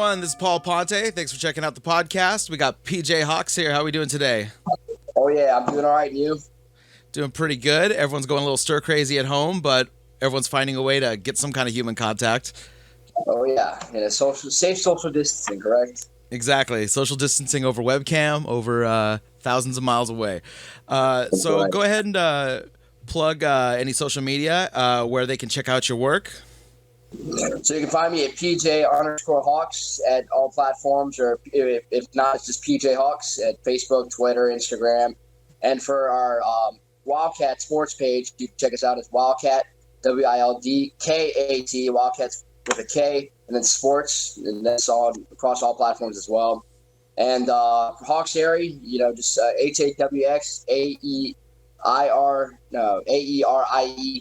everyone. This is Paul Ponte. Thanks for checking out the podcast. We got PJ Hawx here. How are we doing today? Oh, yeah, I'm doing all right. And you? Doing pretty good. Everyone's going a little stir crazy at home, but everyone's finding a way to get some kind of human contact. Oh, yeah. And safe social distancing, correct? Exactly. Social distancing over webcam, over thousands of miles away. So right. Go ahead and plug any social media where they can check out your work. So you can find me at PJ_Hawx at all platforms, or if not, it's just PJ Hawx at Facebook, Twitter, Instagram. And for our Wildcat sports page, you can check us out as Wildcat, WILDKAT, Wildcats with a K, and then sports, and that's all across all platforms as well. And for Hawks Airy, just HAWX AERIE.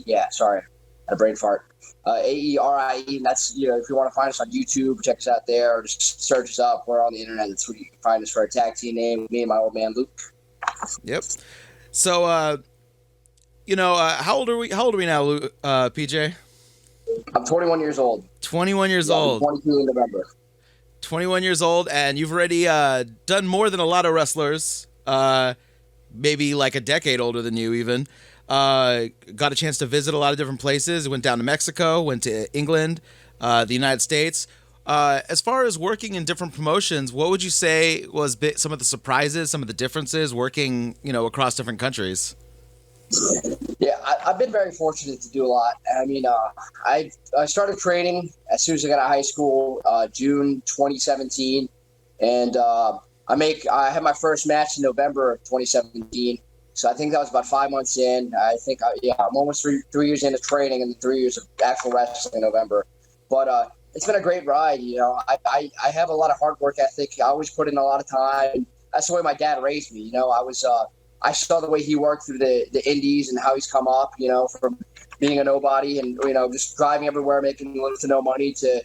Yeah, sorry, had a brain fart. AERIE, and that's, if you want to find us on YouTube, check us out there, or just search us up. We're on the internet. That's where you can find us for our tag team name, me and my old man Luke. Yep. So, how old are we now, PJ? I'm 21 years old. 21 years old. 22 in November. 21 years old, and you've already done more than a lot of wrestlers, maybe like a decade older than you even. Got a chance to visit a lot of different places. Went down to Mexico, went to England, the United States. As far as working in different promotions, what would you say was some of the surprises, some of the differences working, across different countries? Yeah, I've been very fortunate to do a lot. I mean, I started training as soon as I got out of high school, June 2017, and I had my first match in November of 2017. So I think that was about 5 months in. I think, I'm almost three years into training and 3 years of actual wrestling in November. But it's been a great ride. I have a lot of hard work ethic. I always put in a lot of time. That's the way my dad raised me. I saw the way he worked through the indies and how he's come up, from being a nobody and, just driving everywhere, making little to no money to,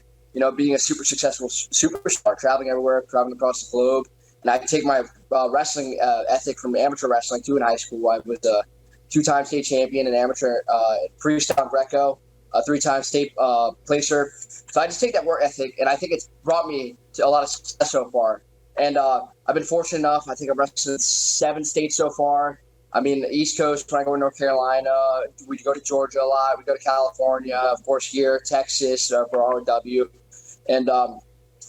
being a super successful superstar, traveling everywhere, traveling across the globe. And I take my wrestling ethic from amateur wrestling, too, in high school. I was a 2-time state champion in amateur freestyle Greco, a 3-time state placer. So I just take that work ethic, and I think it's brought me to a lot of success so far. And I've been fortunate enough. I think I've wrestled in 7 states so far. I mean, the East Coast, when I go to North Carolina, we go to Georgia a lot. We go to California, of course, here, Texas for ROW. And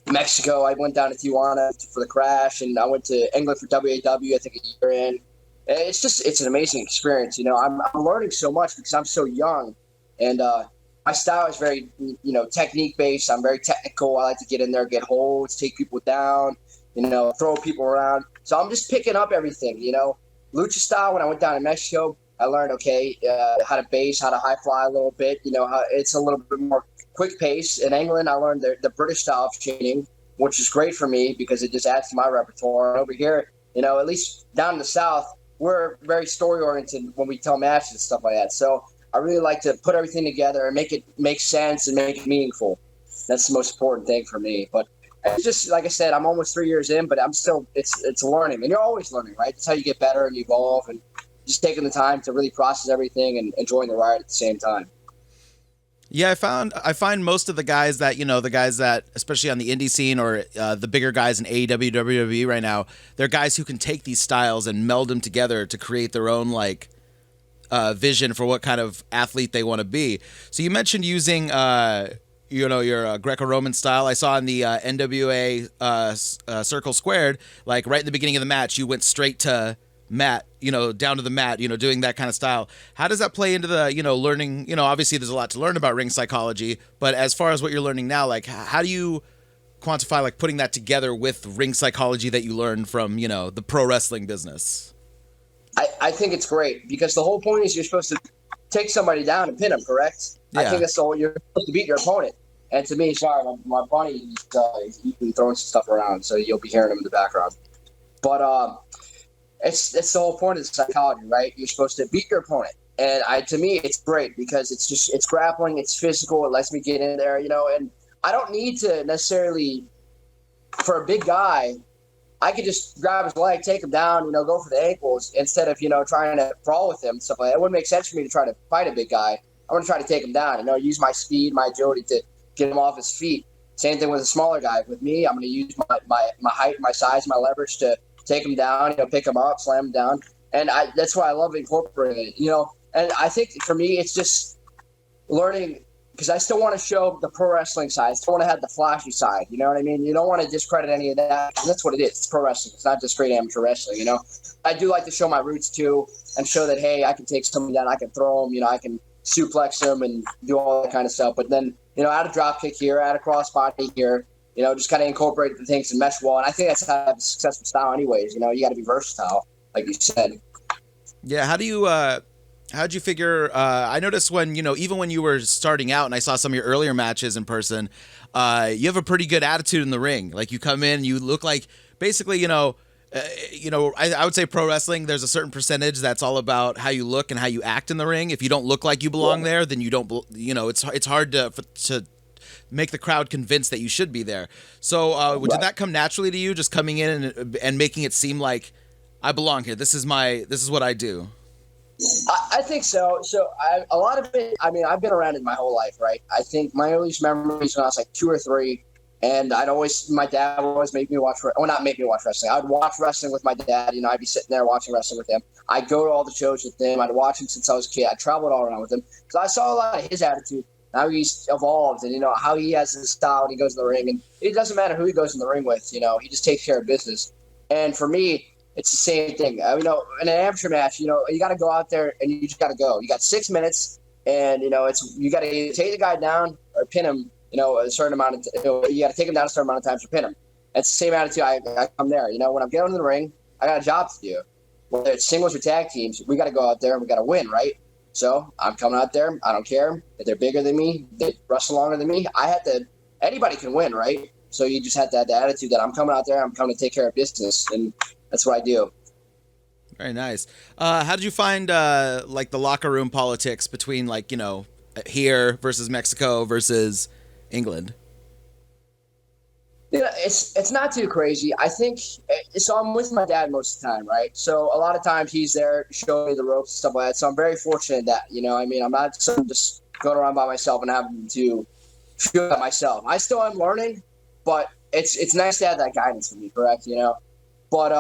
Mexico, I went down to Tijuana for the Crash, and I went to England for WAW, I think a year in. It's an amazing experience. I'm learning so much because I'm so young. And my style is very, technique-based. I'm very technical. I like to get in there, get holds, take people down, throw people around. So I'm just picking up everything, Lucha style, when I went down to Mexico, I learned, how to base, how to high fly a little bit, how it's a little bit more quick pace. In England, I learned the British style of training, which is great for me because it just adds to my repertoire. And over here, at least down in the South, we're very story-oriented when we tell matches and stuff like that. So I really like to put everything together and make it make sense and make it meaningful. That's the most important thing for me. But it's just, like I said, I'm almost 3 years in, but I'm still, it's learning. And you're always learning, right? That's how you get better and evolve, and just taking the time to really process everything and enjoying the ride at the same time. Yeah, I find most of the guys that, the guys that, especially on the indie scene or the bigger guys in AEW, WWE right now, they're guys who can take these styles and meld them together to create their own, vision for what kind of athlete they want to be. So you mentioned using, your Greco-Roman style. I saw in the NWA Circle Squared, right in the beginning of the match, you went straight to mat, down to the mat, doing that kind of style. How does that play into the, learning? Obviously there's a lot to learn about ring psychology, but as far as what you're learning now, how do you quantify, putting that together with ring psychology that you learned from, the pro wrestling business? I think it's great because the whole point is you're supposed to take somebody down and pin them, correct? Yeah. I think that's the whole, you're supposed to beat your opponent. And to me, sorry, my bunny, he's been throwing some stuff around, so you'll be hearing him in the background. But it's the whole point of the psychology, right? You're supposed to beat your opponent. And to me, it's great because it's grappling, it's physical, it lets me get in there, and I don't need to necessarily, for a big guy, I could just grab his leg, take him down, go for the ankles instead of, trying to brawl with him, stuff like that. It wouldn't make sense for me to try to fight a big guy. I want to try to take him down, use my speed, my agility to get him off his feet. Same thing with a smaller guy. With me, I'm going to use my height, my size, my leverage to take him down, pick him up, slam him down. And that's why I love incorporating it, And I think for me, it's just learning, because I still want to show the pro wrestling side. I still want to have the flashy side. You know what I mean? You don't want to discredit any of that. That's what it is. It's pro wrestling. It's not just straight amateur wrestling, I do like to show my roots, too, and show that, hey, I can take somebody down. I can throw him. I can suplex him and do all that kind of stuff. But then, add a drop kick here, add a crossbody here, just kind of incorporate the things and mesh well. And I think that's how to have a successful style anyways. You got to be versatile, like you said. Yeah, how'd you figure, I noticed when, even when you were starting out and I saw some of your earlier matches in person, you have a pretty good attitude in the ring. Like you come in, you look like basically, I would say pro wrestling, there's a certain percentage that's all about how you look and how you act in the ring. If you don't look like you belong there, then you don't, it's hard to make the crowd convinced that you should be there. So did that come naturally to you, just coming in and making it seem like I belong here? This is what I do. I think so. So a lot of it, I've been around it my whole life, right? I think my earliest memories when I was like 2 or 3, and my dad would always make me watch, not make me watch wrestling. I'd watch wrestling with my dad. I'd be sitting there watching wrestling with him. I'd go to all the shows with him. I'd watch him since I was a kid. I traveled all around with him. So I saw a lot of his attitude, how he's evolved, and, how he has his style when he goes in the ring. And it doesn't matter who he goes in the ring with, he just takes care of business. And for me, it's the same thing. In an amateur match, you got to go out there and you just got to go. You got 6 minutes, and you got to either take the guy down or pin him. A certain amount of you got to take him down a certain amount of times or pin him. It's the same attitude. I come there. When I'm getting in the ring, I got a job to do. Whether it's singles or tag teams, we got to go out there and we got to win, right? So I'm coming out there. I don't care if they're bigger than me, they wrestle longer than me. Anybody can win, right? So you just have to have the attitude that I'm coming out there. I'm coming to take care of business, and that's what I do. Very nice. How did you find the locker room politics between here versus Mexico versus England? It's not too crazy. I think so. I'm with my dad most of the time, right? So a lot of times he's there showing me the ropes and stuff like that. So I'm very fortunate that I'm not just going around by myself and having to feel that myself. I still am learning, but it's nice to have that guidance from me, correct? But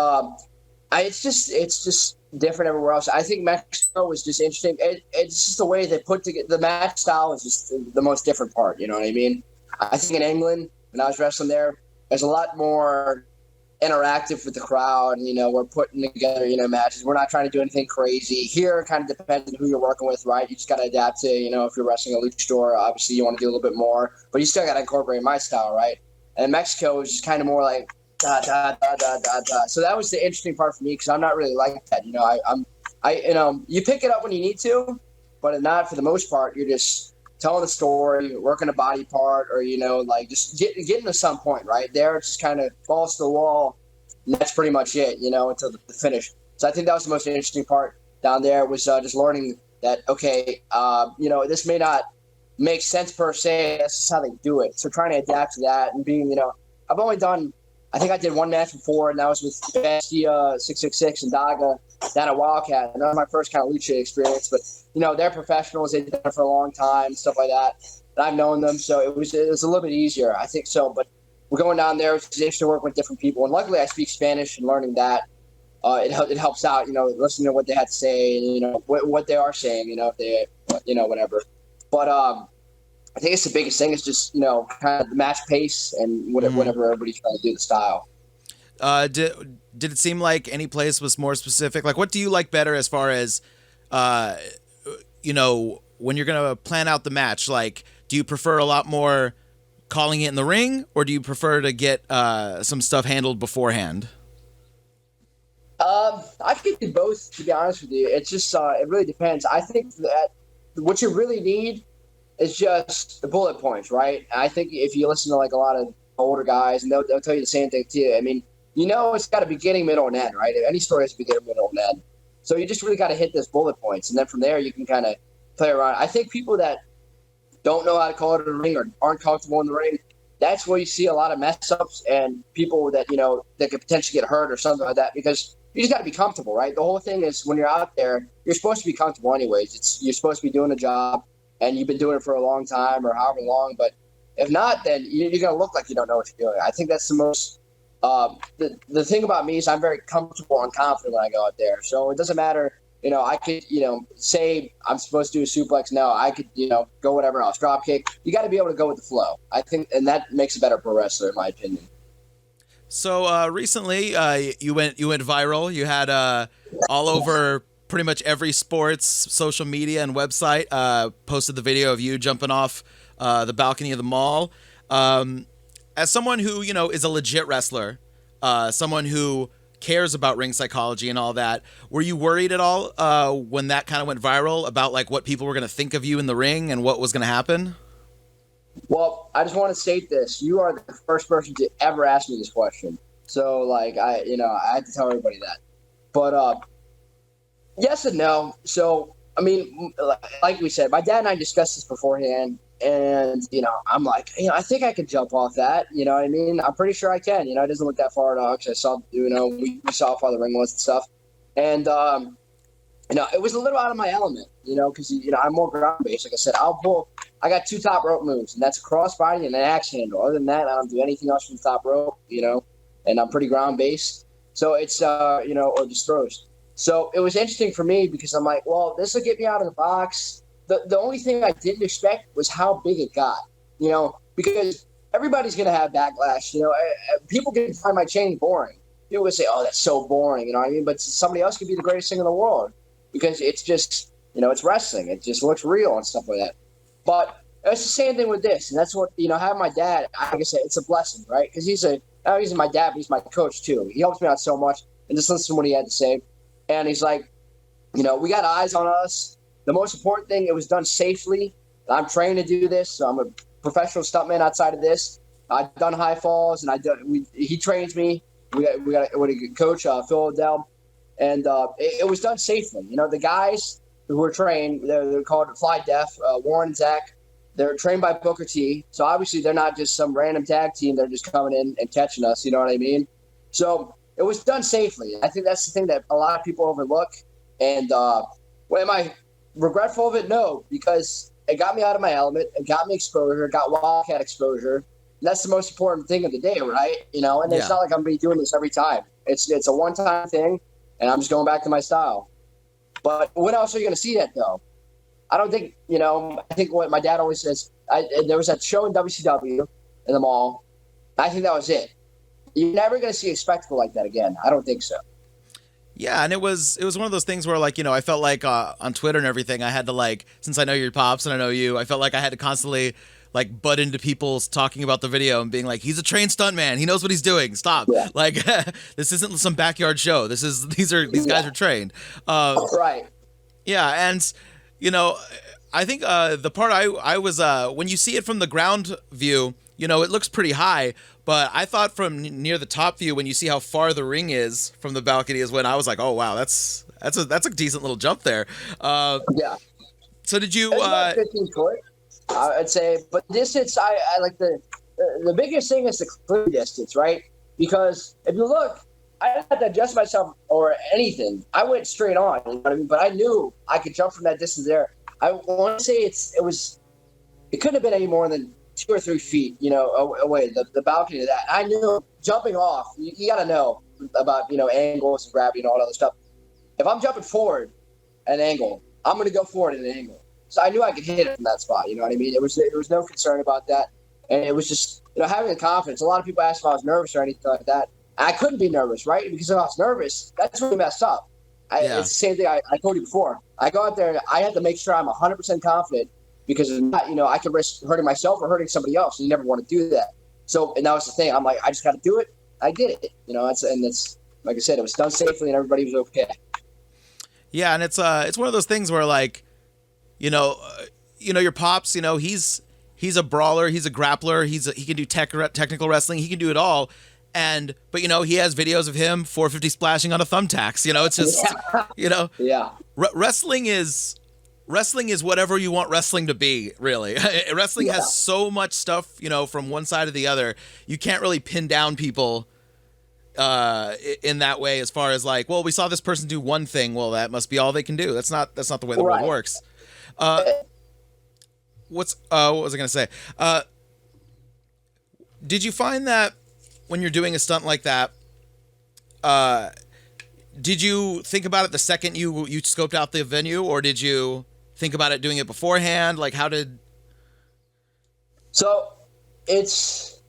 it's just different everywhere else. I think Mexico was just interesting. It's just the way they put together the match style is just the most different part. You know what I mean? I think in England, when I was wrestling there's a lot more interactive with the crowd. We're putting together matches. We're not trying to do anything crazy. Here, it kind of depends on who you're working with, right? You just got to adapt to. If you're wrestling a luchador, obviously you want to do a little bit more, but you still got to incorporate my style, right? And in Mexico was just kind of more like da da da da da da. So that was the interesting part for me because I'm not really like that. You pick it up when you need to, but not for the most part. You're just telling the story, working a body part, or just getting to some point, right? There, it's just kind of balls to the wall, and that's pretty much it, until the finish. So I think that was the most interesting part down there was just learning that this may not make sense per se. That's just how they do it. So trying to adapt to that and being, I've only done. I think I did one match before, and that was with Bestia 666 and Daga down at Wildcat. And that was my first kind of lucha experience. But, they're professionals. They've done it for a long time, stuff like that. And I've known them, so it was a little bit easier, I think so. But we're going down there. It's interesting to work with different people. And luckily I speak Spanish, and learning that, it helps out, listening to what they had to say and, what they are saying, if they, whatever. But I think it's the biggest thing is just, kind of the match pace and whatever everybody's trying to do, the style. Did it seem like any place was more specific? Like, what do you like better as far as, when you're going to plan out the match? Like, do you prefer a lot more calling it in the ring, or do you prefer to get some stuff handled beforehand? I could do both, to be honest with you. It's just, it really depends. I think that what you really need is just the bullet points, right? I think if you listen to a lot of older guys, and they'll tell you the same thing too. It's got a beginning, middle, and end, right? Any story has a beginning, middle, and end. So you just really got to hit those bullet points, and then from there you can kind of play around. I think people that don't know how to call it in the ring or aren't comfortable in the ring, that's where you see a lot of mess ups and people that that could potentially get hurt or something like that, because you just got to be comfortable, right? The whole thing is when you're out there, you're supposed to be comfortable anyways. You're supposed to be doing a job. And you've been doing it for a long time or however long, but If not, then you're going to look like you don't know what you're doing. I think that's the most the thing about me is I'm very comfortable and confident when I go out there. So it doesn't matter, I could, say I'm supposed to do a suplex. No, I could, go whatever else, drop kick. You got to be able to go with the flow. I think, and that makes a better pro wrestler, in my opinion. So recently, you went viral. You had all over pretty much every sports social media and website posted the video of you jumping off the balcony of the mall. As someone who is a legit wrestler, someone who cares about ring psychology and all that, were you worried at all when that kind of went viral about like what people were going to think of you in the ring and what was going to happen? Well, I just want to state this. You are the first person to ever ask me this question. So, like, I had to tell everybody that. But yes and no. So, I mean, like we said, my dad and I discussed this beforehand. And, I'm like, I think I could jump off that. You know what I mean? I'm pretty sure I can. It doesn't look that far at all because I saw, we saw how far the ring was and stuff. And, it was a little out of my element, because, I'm more ground-based. Like I said, I got 2 top rope moves, and that's a crossbody and an axe handle. Other than that, I don't do anything else from the top rope, and I'm pretty ground-based. So it's, or just throws. So it was interesting for me because I'm like, well, this will get me out of the box. The only thing I didn't expect was how big it got, because everybody's going to have backlash. People can find my chain boring. People would say, oh, that's so boring, you know what I mean? But somebody else could be the greatest thing in the world because it's just, it's wrestling. It just looks real and stuff like that. But it's the same thing with this. And that's what, having my dad, like I said, it's a blessing, right? Because he's my dad, but he's my coach too. He helps me out so much. And just listen to what he had to say. And he's like, we got eyes on us. The most important thing, it was done safely. I'm trained to do this. So I'm a professional stuntman outside of this. I've done high falls, and he trains me. We got a coach, Phil Odell, and it was done safely. The guys who were trained, they're called Fly Deaf, Warren and Zach. They're trained by Booker T. So obviously they're not just some random tag team. They're just coming in and catching us. You know what I mean? So it was done safely. I think that's the thing that a lot of people overlook. And am I regretful of it? No, because it got me out of my element. It got me exposure. It got Wildcat exposure. And that's the most important thing of the day, right? And it's not like I'm going to be doing this every time. It's a one-time thing, and I'm just going back to my style. But when else are you going to see that, though? I don't think, I think what my dad always says, there was that show in WCW in the mall. I think that was it. You're never going to see a spectacle like that again. I don't think so. Yeah, and it was one of those things where, like, I felt like on Twitter and everything, I had to, like, since I know your pops and I know you, I felt like I had to constantly, like, butt into people talking about the video and being like, he's a trained stuntman. He knows what he's doing. Stop. Yeah. Like, this isn't some backyard show. These guys are trained. Right. Yeah, and, I think the part I was, when you see it from the ground view, it looks pretty high. But I thought from near the top view, when you see how far the ring is from the balcony, is when I was like, "Oh wow, that's a decent little jump there." Yeah. So did you? It's about 15 foot, I'd say. But distance, I like the biggest thing is the clear distance, right? Because if you look, I didn't have to adjust myself or anything. I went straight on. You know what I mean? But I knew I could jump from that distance there. I want to say it couldn't have been any more than 2 or 3 feet, away, the balcony of that. I knew jumping off, you got to know about, angles and gravity and all that other stuff. If I'm jumping forward at an angle, I'm going to go forward at an angle. So I knew I could hit it from that spot, you know what I mean? There was no concern about that. And it was just, having the confidence. A lot of people asked if I was nervous or anything like that. I couldn't be nervous, right? Because if I was nervous, that's when we messed up. It's the same thing I told you before. I go out there and I have to make sure I'm 100% confident. Because if not, I could risk hurting myself or hurting somebody else. And you never want to do that. So, and that was the thing. I'm like, I just got to do it. I did it. It's like I said, it was done safely and everybody was okay. Yeah, and it's one of those things where, like, your pops, he's a brawler, he's a grappler, he can do technical wrestling, he can do it all. But he has videos of him 450 splashing on a thumbtacks. It's just, Yeah. Wrestling is whatever you want wrestling to be, really. Wrestling has so much stuff, from one side to the other. You can't really pin down people in that way as far as like, well, we saw this person do one thing. Well, that must be all they can do. That's not the way the world works. What was I going to say? Did you find that when you're doing a stunt like that, uh, did you think about it the second you scoped out the venue, or did you think about it doing it beforehand? Like, how did? So it's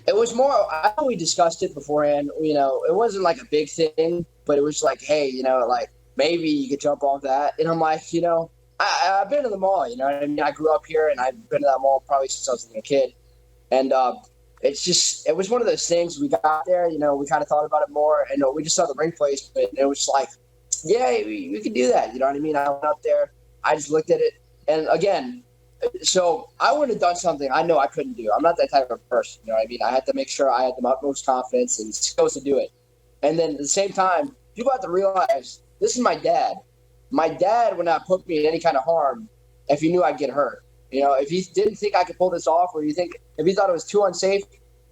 it was more. I know we discussed it beforehand. You know, it wasn't like a big thing, but it was like, hey, you know, like maybe you could jump off that. And I'm like, you know, I've been to the mall. You know what I mean? I grew up here, and I've been to that mall probably since I was a kid. And it's just it was one of those things. We got there, you know, we kind of thought about it more, and we just saw the ring placement, and it was like, yeah, we could do that. You know what I mean? I went up there, I just looked at it, and again, so I would have done something I know I couldn't do. I'm not that type of person. You know what I mean? I had to make sure I had the utmost confidence and skills to do it. And then at the same time, people have to realize this is my dad. My dad would not put me in any kind of harm if he knew I'd get hurt. You know, if he didn't think I could pull this off, or if he thought it was too unsafe,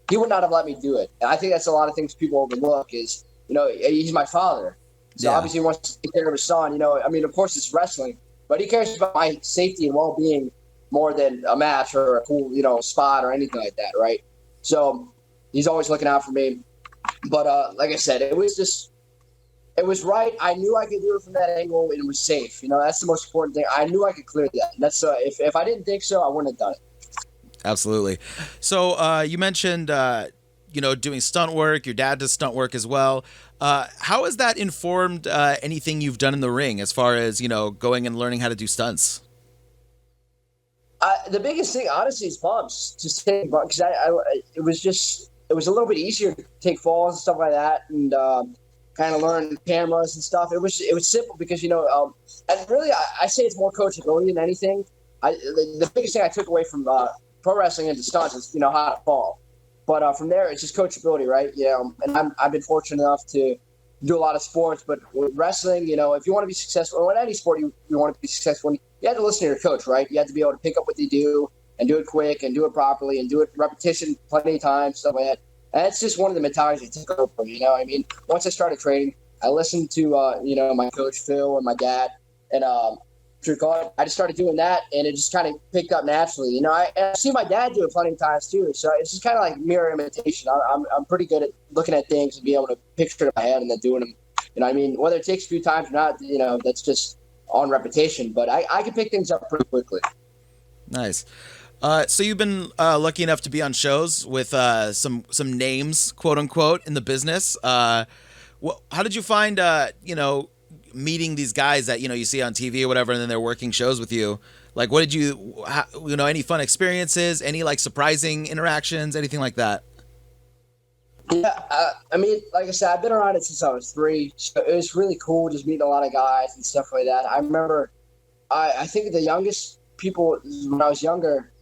he would not have let me do it. And I think that's a lot of things people overlook is, you know, he's my father. So obviously he wants to take care of his son. You know, I mean, of course it's wrestling, but he cares about my safety and well-being more than a match or a cool, you know, spot or anything like that, right? So he's always looking out for me. But like I said, it was right. I knew I could do it from that angle, and it was safe. You know, that's the most important thing. I knew I could clear that. And that's if I didn't think so, I wouldn't have done it. Absolutely. So you mentioned you know, doing stunt work. Your dad does stunt work as well. How has that informed anything you've done in the ring, as far as, you know, going and learning how to do stunts? The biggest thing, honestly, is bumps. Just take bumps, because it was a little bit easier to take falls and stuff like that, and kind of learn cameras and stuff. It was simple because, you know, and really I say it's more coachability than anything. The biggest thing I took away from pro wrestling into stunts is, you know, how to fall. But from there, it's just coachability, right? You know, and I've been fortunate enough to do a lot of sports, but with wrestling, you know, if you want to be successful, or in any sport you want to be successful, you have to listen to your coach, right? You have to be able to pick up what they do and do it quick and do it properly and do it repetition plenty of times, stuff like that. And it's just one of the mentalities I took over, you know. I mean, once I started training, I listened to, you know, my coach Phil and my dad, and I just started doing that, and it just kind of picked up naturally. You know, I see my dad do it plenty of times too, so it's just kind of like mirror imitation. I'm pretty good at looking at things and being able to picture it in my head and then doing them. You know, I mean, whether it takes a few times or not, you know, that's just on repetition. But I can pick things up pretty quickly. Nice. So you've been lucky enough to be on shows with some names, quote unquote, in the business. How did you find, you know, meeting these guys that, you know, you see on TV or whatever, and then they're working shows with you? Like, what did you know, any fun experiences, any like surprising interactions, anything like that? Yeah, I mean, like I said, I've been around it since I was 3. So it was really cool just meeting a lot of guys and stuff like that. I remember, I think the youngest people when I was younger,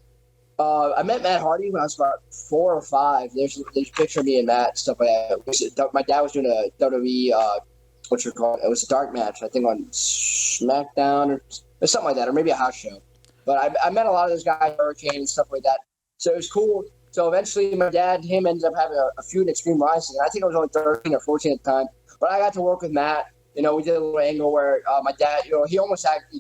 I met Matt Hardy when I was about 4 or 5. There's a picture of me and Matt and stuff like that. My dad was doing a WWE, what you call it? It was a dark match, I think on SmackDown or something like that, or maybe a house show. But I met a lot of those guys, Hurricane and stuff like that. So it was cool. So eventually my dad, him ended up having a feud in Extreme Rising. I think I was only 13 or 14 at the time. But I got to work with Matt. You know, we did a little angle where my dad, you know, he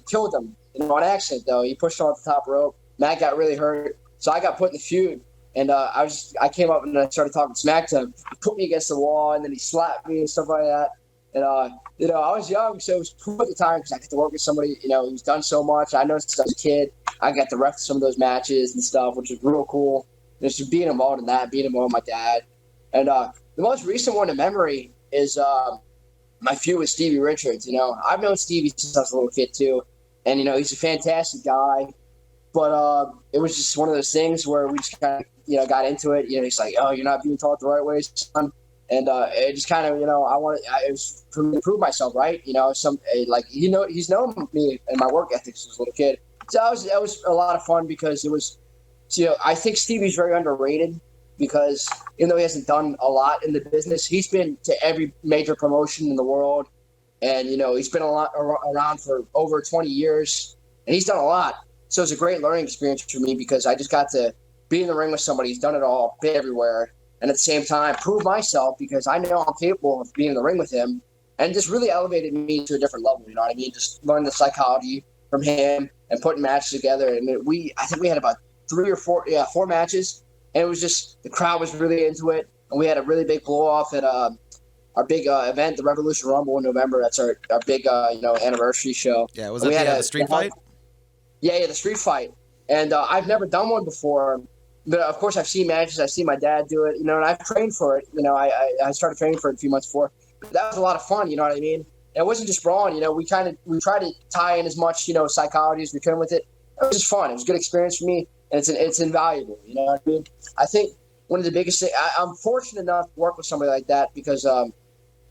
killed him, you know, on accident, though. He pushed him off the top rope. Matt got really hurt. So I got put in the feud. And I came up and I started talking smack to him. He put me against the wall, and then he slapped me and stuff like that. And, you know, I was young, so it was cool at the time because I got to work with somebody, you know, who's done so much. I know since I was a kid, I got to ref some of those matches and stuff, which was real cool. Just being involved in that, being involved with my dad. And the most recent one in memory is my feud with Stevie Richards. You know, I've known Stevie since I was a little kid, too. And, you know, he's a fantastic guy. But it was just one of those things where we just kind of, you know, got into it. You know, he's like, oh, you're not being taught the right way, son. And it just kind of, you know, it was for me to prove myself, right? You know, he's known me and my work ethics as a little kid. So that was a lot of fun because it was, you know, I think Stevie's very underrated because even though he hasn't done a lot in the business, he's been to every major promotion in the world. And, you know, he's been around for over 20 years and he's done a lot. So it's a great learning experience for me because I just got to be in the ring with somebody who's done it all, been everywhere. And at the same time, prove myself because I know I'm capable of being in the ring with him, and just really elevated me to a different level. You know what I mean? Just learn the psychology from him and putting matches together. And I think we had about 4 matches, and it was just the crowd was really into it, and we had a really big blow off at our big event, the Revolution Rumble in November. That's our big anniversary show. Yeah, was And that we had the street fight? Yeah, the street fight, and I've never done one before. But of course, I've seen matches. I've seen my dad do it, and I've trained for it. I started training for it a few months before. But that was a lot of fun. You know what I mean? And it wasn't just brawling. We tried to tie in as much psychology as we could with it. It was just fun. It was a good experience for me, and it's invaluable. You know what I mean? I think one of the biggest things. I'm fortunate enough to work with somebody like that because I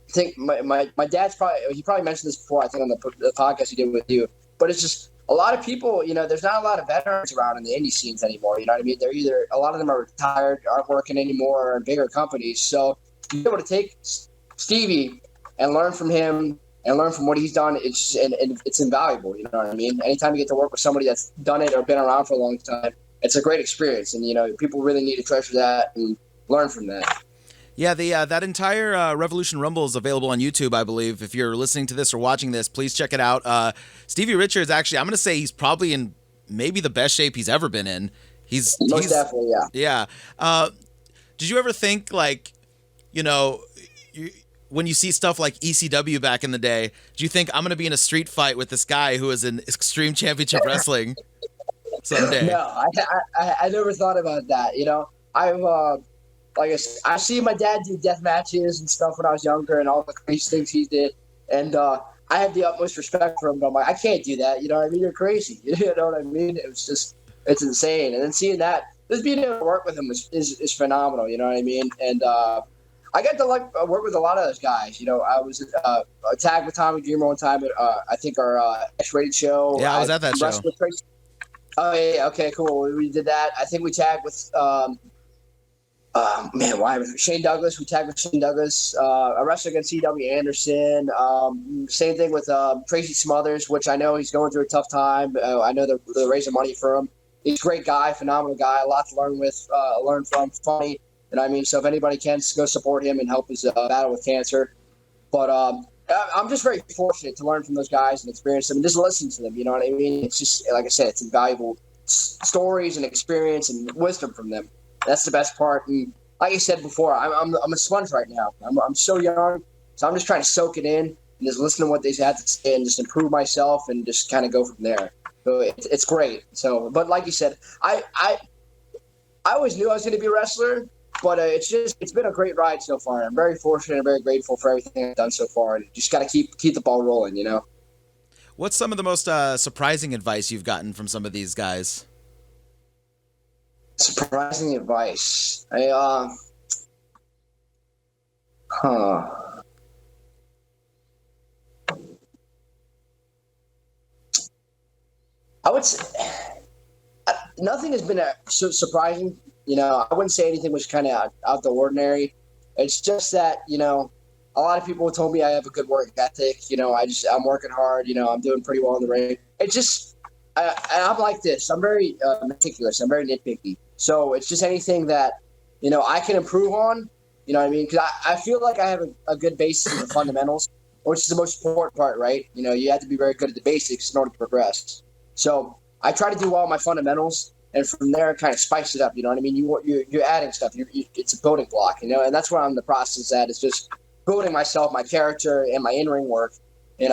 think my dad's probably mentioned this before. I think on the podcast he did with you, but it's just. A lot of people, there's not a lot of veterans around in the indie scenes anymore. You know what I mean? They're either, a lot of them are retired, aren't working anymore, or in bigger companies. So to be able to take Stevie and learn from him and learn from what he's done, it's invaluable. You know what I mean? Anytime you get to work with somebody that's done it or been around for a long time, it's a great experience. And, people really need to treasure that and learn from that. Yeah, that entire Revolution Rumble is available on YouTube, I believe. If you're listening to this or watching this, please check it out. Stevie Richards, actually, I'm going to say he's probably in maybe the best shape he's ever been in. He's definitely, yeah. Yeah. Did you ever think, like, when you see stuff like ECW back in the day, do you think I'm going to be in a street fight with this guy who is in Extreme Championship Wrestling someday? No, I never thought about that. I see my dad do death matches and stuff when I was younger and all the crazy things he did. And I have the utmost respect for him. But I'm like, I can't do that. You know what I mean? You're crazy. You know what I mean? It's insane. And then seeing that, just being able to work with him is phenomenal. You know what I mean? And I got to work with a lot of those guys. I was tagged with Tommy Dreamer one time at I think our X-rated show. Yeah, I was at that show. Oh, yeah. Okay, cool. We did that. I think we tagged with Shane Douglas. We tagged with Shane Douglas. I wrestled against C.W. Anderson. Same thing with Tracy Smothers, which I know he's going through a tough time. I know they're raising money for him. He's a great guy, phenomenal guy, a lot to learn from, funny. And I mean, so if anybody can, go support him and help his battle with cancer. But I'm just very fortunate to learn from those guys and experience them and just listen to them. You know what I mean? It's just, like I said, it's invaluable stories and experience and wisdom from them. That's the best part. And like I said before, I'm a sponge right now. I'm so young, so I'm just trying to soak it in and just listen to what they had to say and just improve myself and just kind of go from there. So it's great. So, but like you said, I always knew I was going to be a wrestler, but it's been a great ride so far. I'm very fortunate and very grateful for everything I've done so far. And just got to keep the ball rolling, What's some of the most surprising advice you've gotten from some of these guys? Surprising advice. I would say nothing has been so surprising. I wouldn't say anything was kind of out the ordinary. It's just that, a lot of people told me I have a good work ethic. I'm working hard. I'm doing pretty well in the ring. It's just, I'm like this. I'm very meticulous. I'm very nitpicky. So it's just anything that, I can improve on, you know what I mean? Because I feel like I have a good basis in the fundamentals, which is the most important part, right? You have to be very good at the basics in order to progress. So I try to do all my fundamentals, and from there kind of spice it up, you know what I mean? You're adding stuff. It's a building block, and that's where I'm in the process at, is just building myself, my character, and my in-ring work, and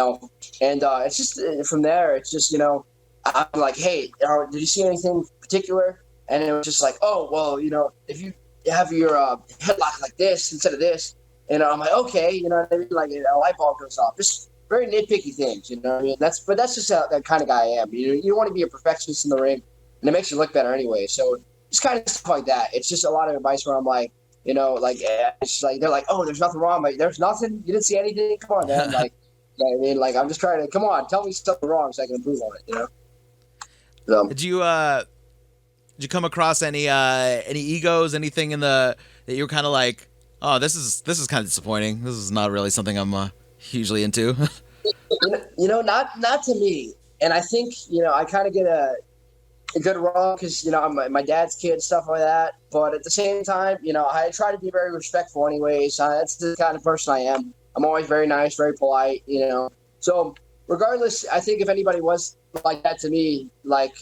it's just from there, it's just, I'm like, hey, did you see anything particular? And it was just like, oh, well, if you have your headlock like this instead of this, and I'm like, okay, you know what I mean? Like a light bulb goes off. Just very nitpicky things, you know what I mean? That's just that kind of guy I am. You don't want to be a perfectionist in the ring, and it makes you look better anyway. So just kind of stuff like that. It's just a lot of advice where I'm like, it's like they're like, oh, there's nothing wrong. Like, there's nothing. You didn't see anything. Come on, man. Like, you know what I mean? Like, I'm just trying to come on, tell me something wrong so I can improve on it. So. Did you come across any egos, anything that you were kind of like, oh, this is kind of disappointing. This is not really something I'm hugely into. Not to me. And I think I kind of get a good run because I'm my dad's kid, stuff like that. But at the same time, I try to be very respectful, anyways. That's the kind of person I am. I'm always very nice, very polite. So regardless, I think if anybody was like that to me, like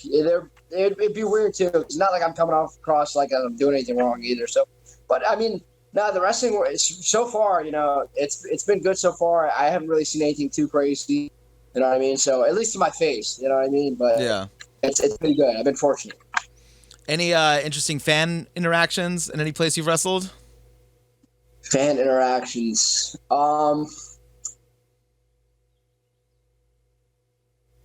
it'd be weird too. It's not like I'm coming off across like I'm doing anything wrong either. So, but I mean, no, the wrestling so far, it's been good so far. I haven't really seen anything too crazy. You know what I mean? So at least to my face, you know what I mean. But Yeah. it's pretty good. I've been fortunate. Any interesting fan interactions in any place you've wrestled? Fan interactions.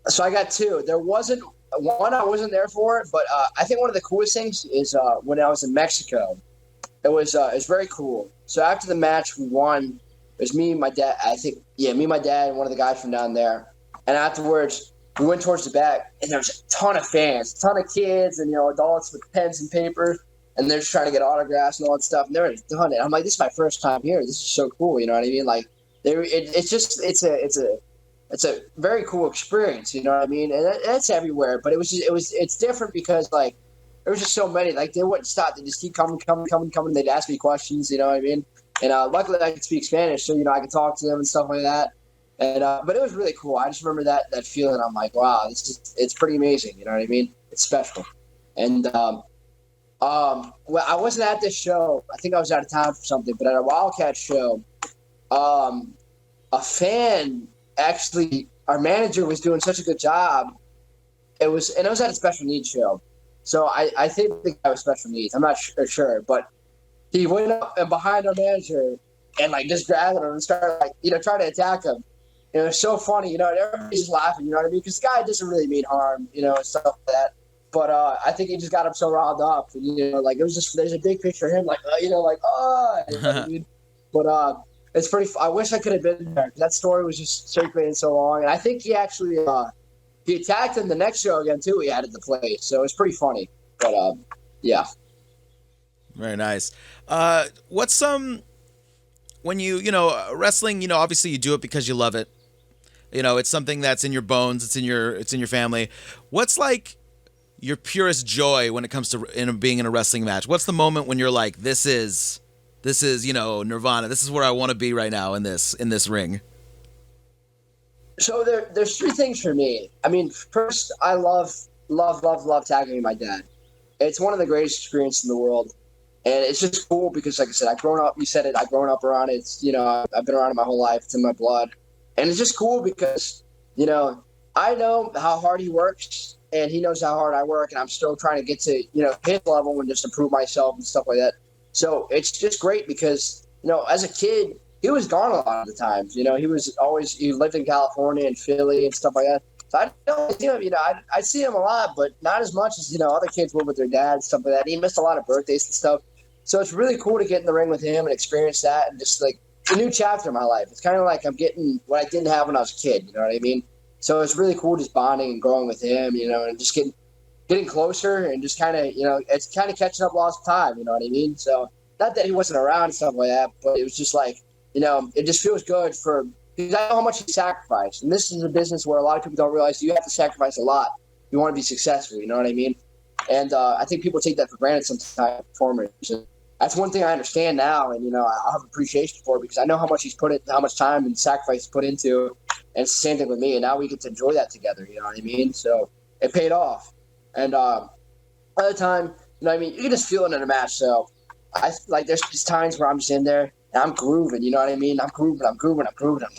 So I got two. There wasn't one. I wasn't there for it, but I think one of the coolest things is when I was in Mexico. It was very cool. So after the match, we won. It was me, my dad. I think me, my dad, and one of the guys from down there. And afterwards, we went towards the back, and there was a ton of fans, a ton of kids, and adults with pens and paper, and they're just trying to get autographs and all that stuff. And they're done it. I'm like, this is my first time here. This is so cool. You know what I mean? Like, it's a very cool experience. You know what I mean? And that's everywhere. But it's different because like there was just so many. Like they wouldn't stop. They just keep coming. They'd ask me questions. You know what I mean? And luckily I could speak Spanish, so I could talk to them and stuff like that. And but it was really cool. I just remember that feeling. I'm like, wow, it's pretty amazing. You know what I mean? It's special. And well, I wasn't at this show. I think I was out of town for something. But at a Wildcat show, a fan actually, our manager was doing such a good job. It was at a special needs show. So I think the guy was special needs. I'm not sure, but he went up and behind our manager and like just grabbed him and started like trying to attack him. And it was so funny, and everybody's just laughing. You know what I mean? Because the guy doesn't really mean harm, and stuff like that. But I think he just got him so riled up. And, like it was just there's a big picture of him like you know what I mean? But it's pretty. I wish I could have been there. That story was just circulating so long, and I think he actually he attacked him the next show again too. He added the place, so it was pretty funny. But yeah. Very nice. What's some when wrestling? Obviously you do it because you love it. It's something that's in your bones. It's in your family. What's like your purest joy when it comes to being in a wrestling match? What's the moment when you're like, this is Nirvana. This is where I want to be right now in this ring. So there's three things for me. I mean, first, I love tagging with my dad. It's one of the greatest experiences in the world. And it's just cool because, like I said, I've grown up around it. It's, I've been around it my whole life. It's in my blood. And it's just cool because, I know how hard he works and he knows how hard I work. And I'm still trying to get to, his level and just improve myself and stuff like that. So it's just great because, as a kid, he was gone a lot of the times. He lived in California and Philly and stuff like that. So I don't see him, I see him a lot, but not as much as, other kids would with their dad and stuff like that. He missed a lot of birthdays and stuff. So it's really cool to get in the ring with him and experience that and just like it's a new chapter in my life. It's kind of like I'm getting what I didn't have when I was a kid. You know what I mean? So it's really cool just bonding and growing with him, and just getting closer and just kind of, it's kind of catching up lost time. You know what I mean? So not that he wasn't around and stuff like that, but it was just like, it just feels good because I know how much he sacrificed. And this is a business where a lot of people don't realize you have to sacrifice a lot. You want to be successful. You know what I mean? And I think people take that for granted sometimes. Performers. That's one thing I understand now, and I have appreciation for it because I know how much how much time and sacrifice he's put into, and it's the same thing with me. And now we get to enjoy that together. You know what I mean? So it paid off. And other time, you can just feel it in a match. So there's just times where I'm just in there and I'm grooving. You know what I mean? I'm grooving. I'm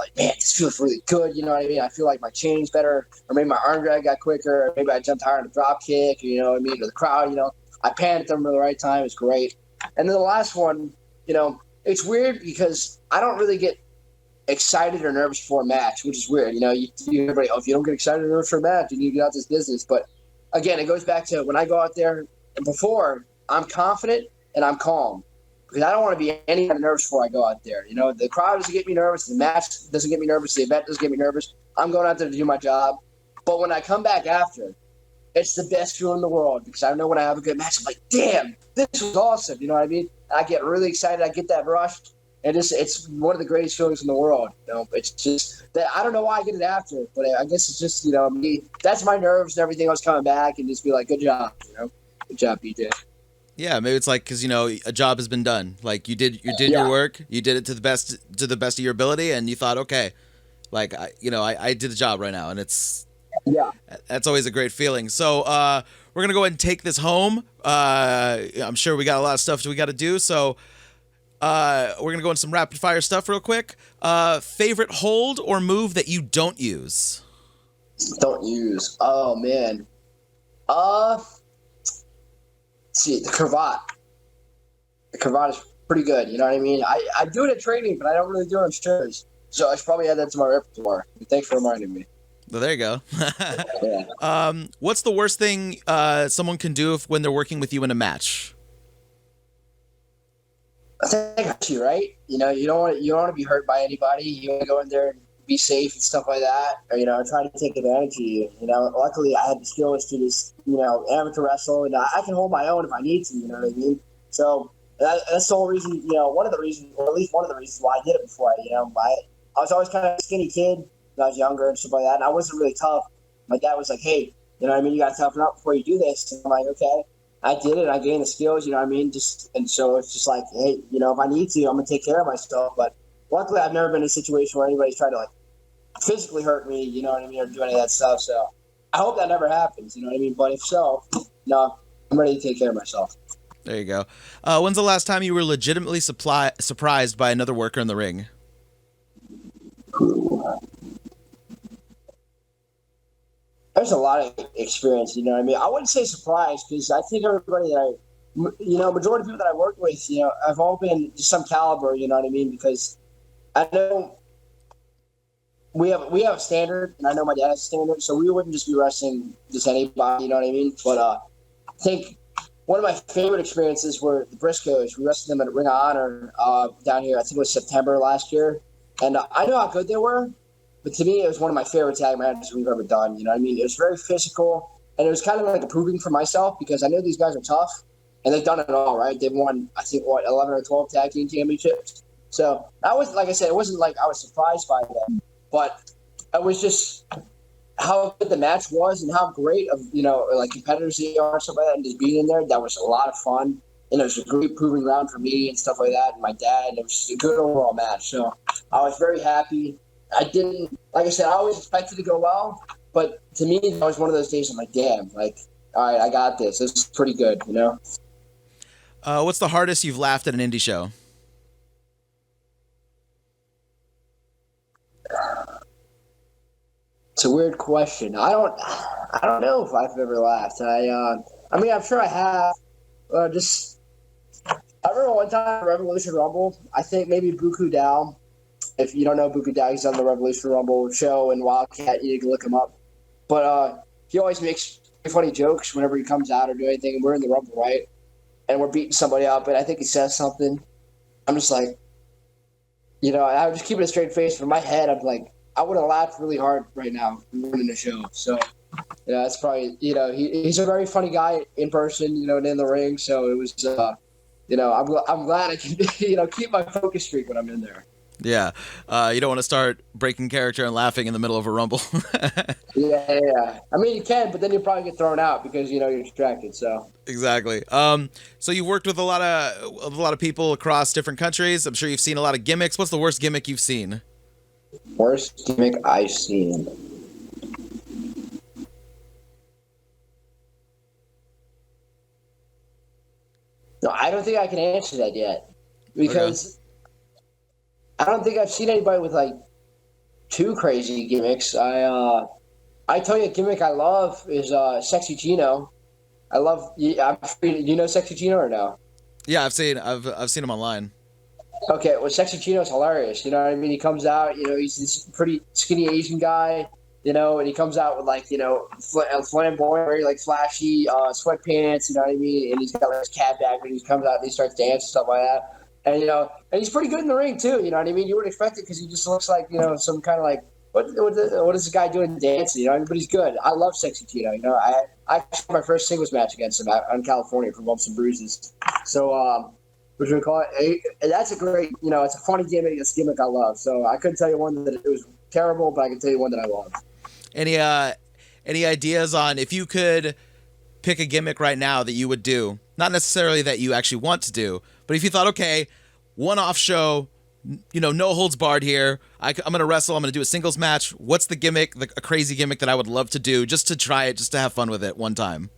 like, man, this feels really good. You know what I mean? I feel like my chain's better, or maybe my arm drag got quicker, or maybe I jumped higher on a drop kick. You know what I mean? Or the crowd, I panned them at the right time. It's great. And then the last one, it's weird because I don't really get excited or nervous for a match, which is weird. Everybody, if you don't get excited or nervous for a match, you need to get out this business. But again, it goes back to when I go out there and before, I'm confident and I'm calm because I don't want to be any kind of nervous before I go out there. The crowd doesn't get me nervous. The match doesn't get me nervous. The event doesn't get me nervous. I'm going out there to do my job. But when I come back after, it's the best feeling in the world because I know when I have a good match, I'm like, damn, this was awesome. You know what I mean? I get really excited. I get that rush. And it's one of the greatest feelings in the world. It's just that I don't know why I get it after, but I guess it's just, me. That's my nerves and everything. I was coming back and just be like, good job, good job, BJ. Yeah, maybe it's like because a job has been done. Like you did your work, you did it to the best of your ability, and you thought, okay, like I did the job right now, and that's always a great feeling. So we're gonna go ahead and take this home. I'm sure we got a lot of stuff we got to do, so we're gonna go into some rapid fire stuff real quick. Favorite hold or move that you don't use? Don't use. Oh man. Let's see, the cravat. The cravat is pretty good. You know what I mean? I do it at training, but I don't really do it on shows. So I should probably add that to my repertoire. Thanks for reminding me. Well, there you go. Yeah. What's the worst thing someone can do when they're working with you in a match? I think you right. You know, you don't want to be hurt by anybody. You want to go in there and be safe and stuff like that, or try to take advantage of you. Luckily I had the skills to just amateur wrestle, and I can hold my own if I need to. You know what I mean? So that's the whole reason. One of the reasons, or at least one of the reasons why I did it before. I was always kind of a skinny kid when I was younger and stuff like that, and I wasn't really tough. My dad was like, "Hey, you got to toughen up before you do this." And I'm like, "Okay." I did it. I gained the skills. You know what I mean? And so it's just like, hey, if I need to, I'm gonna take care of myself. But luckily, I've never been in a situation where anybody's tried to physically hurt me. You know what I mean, or do any of that stuff. So I hope that never happens. You know what I mean? But if so, no, I'm ready to take care of myself. There you go. When's the last time you were legitimately surprised by another worker in the ring? There's a lot of experience, you know what I mean? I wouldn't say surprised, because I think everybody that majority of people that I work with, have all been just some caliber, you know what I mean? Because I know we have a standard, and I know my dad has a standard, so we wouldn't just be wrestling just anybody, you know what I mean? But I think one of my favorite experiences were the Briscoes. We wrestled them at Ring of Honor down here, I think it was September last year. And I know how good they were. But to me, it was one of my favorite tag matches we've ever done. You know what I mean? It was very physical, and it was kind of like proving for myself, because I know these guys are tough, and they've done it all, right? They've won, I think, 11 or 12 tag team championships. So that was, like I said, it wasn't like I was surprised by them, but it was just how good the match was and how great of, competitors they are and stuff like that, and just being in there, that was a lot of fun. And it was a great proving ground for me and stuff like that, and my dad. It was just a good overall match. So I was very happy. I didn't, like I said, I always expected to go well, but to me, that was one of those days I'm like, damn, all right, I got this. This is pretty good, What's the hardest you've laughed at an indie show? It's a weird question. I don't know if I've ever laughed. I mean, I'm sure I have. I remember one time at Revolution Rumble, I think maybe Buku Dao. If you don't know Buku Dao, he's on the Revolution Rumble show and Wildcat. You can look him up. But he always makes funny jokes whenever he comes out or do anything. And we're in the Rumble, right? And we're beating somebody up, and I think he says something. I'm just like, I was just keeping a straight face. But in my head, I'm like, I would have laughed really hard right now running the show. So, that's probably, he's a very funny guy in person, and in the ring. So it was, I'm glad I can, keep my focus streak when I'm in there. Yeah. You don't want to start breaking character and laughing in the middle of a rumble. Yeah. I mean, you can, but then you'll probably get thrown out because, you're distracted. So exactly. So you've worked with a lot of people across different countries. I'm sure you've seen a lot of gimmicks. What's the worst gimmick you've seen? Worst gimmick I've seen. No, I don't think I can answer that yet, because I don't think I've seen anybody with too crazy gimmicks. I tell you, a gimmick I love is Sexy Gino. I love. Do you know Sexy Gino or no? Yeah, I've seen him online. Okay, well, Sexy Gino's hilarious. You know what I mean? He comes out. He's this pretty skinny Asian guy. And he comes out with flamboyant, very flashy sweatpants. You know what I mean? And he's got his cat bag when he comes out and he starts dancing and stuff like that. And and he's pretty good in the ring too. You know what I mean? You wouldn't expect it because he just looks like some kind of what is this guy doing dancing? But he's good. I love Sexy Gino. I had my first singles match against him out in California for Bumps and Bruises. So what do we call it? That's a great. It's a funny gimmick. It's a gimmick I love. So I couldn't tell you one that it was terrible, but I can tell you one that I love. Any ideas on if you could pick a gimmick right now that you would do? Not necessarily that you actually want to do, but if you thought, okay, one-off show, no holds barred here. I'm going to wrestle. I'm going to do a singles match. What's the gimmick, a crazy gimmick that I would love to do just to try it, just to have fun with it one time?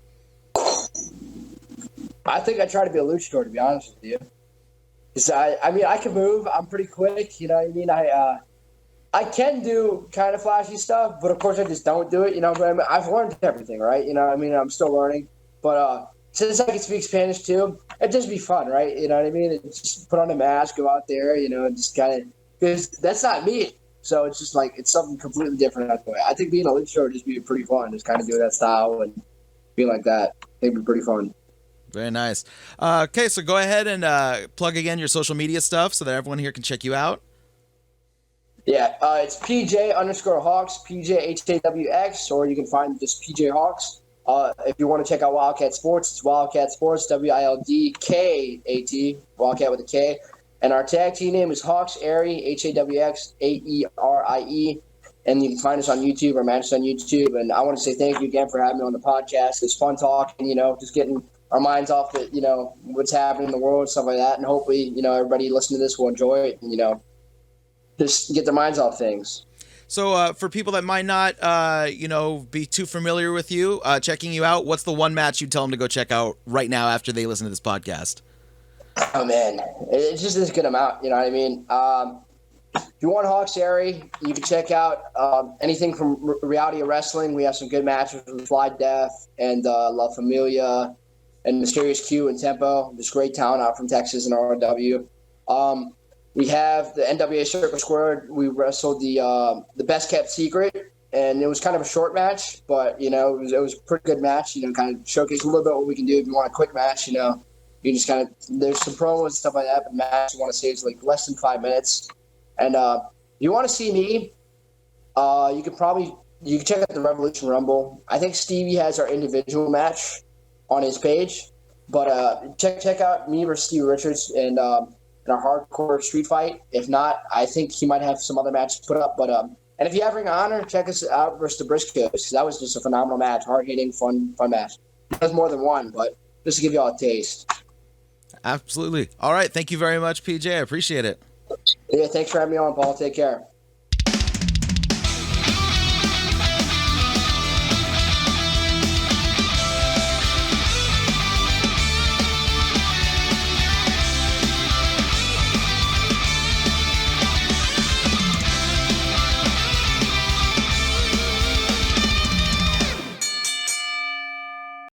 I think I try to be a luchador, to be honest with you. 'Cause I mean, I can move. I'm pretty quick. You know what I mean? I can do kind of flashy stuff, but of course I just don't do it. You know, but I mean, I've learned everything, right? You know, I mean, I'm still learning. But since I can speak Spanish too, it'd just be fun, right? You know what I mean? Just put on a mask, go out there, you know, and just kind of because that's not me. So it's just like it's something completely different. I think being a luchador would just be pretty fun, just kind of doing that style and being like that. It'd be pretty fun. Very nice. Okay, so go ahead and plug again your social media stuff so that everyone here can check you out. Yeah, it's PJ_Hawx, PJHAWX, or you can find just PJ Hawx. If you want to check out Wildcat Sports, it's Wildcat Sports, WILDKAT, Wildcat with a K. And our tag team name is Hawx Airy, HAWXAERIE. And you can find us on YouTube or match us on YouTube. And I want to say thank you again for having me on the podcast. It's fun talking, you know, just getting our minds off the, you know, what's happening in the world, stuff like that. And hopefully, you know, everybody listening to this will enjoy it and, you know, just get their minds off things. So for people that might not, you know, be too familiar with you, checking you out, what's the one match you'd tell them to go check out right now after they listen to this podcast? Oh, man. It's just this good amount, you know what I mean? If you want Hawx Airy, you can check out anything from Reality of Wrestling. We have some good matches with Fly Death and La Familia and Mysterious Q and Tempo. Just great talent out from Texas and ROW. We have the NWA Circle Squared. We wrestled the Best Kept Secret, and it was kind of a short match, but, you know, it was a pretty good match, you know, kind of showcase a little bit what we can do if you want a quick match, you know. You just kind of – there's some promos and stuff like that, but the match you want to say is like less than 5 minutes. And if you want to see me, you can check out the Revolution Rumble. I think Stevie has our individual match on his page, but check out me versus Stevie Richards and in our hardcore street fight. If not, I think he might have some other matches put up. But and if you have Ring of Honor, check us out versus the Briscoes, because that was just a phenomenal match, hard hitting, fun match. There's more than one, but just to give you all a taste. Absolutely. All right. Thank you very much, PJ. I appreciate it. Yeah, thanks for having me on, Paul. Take care.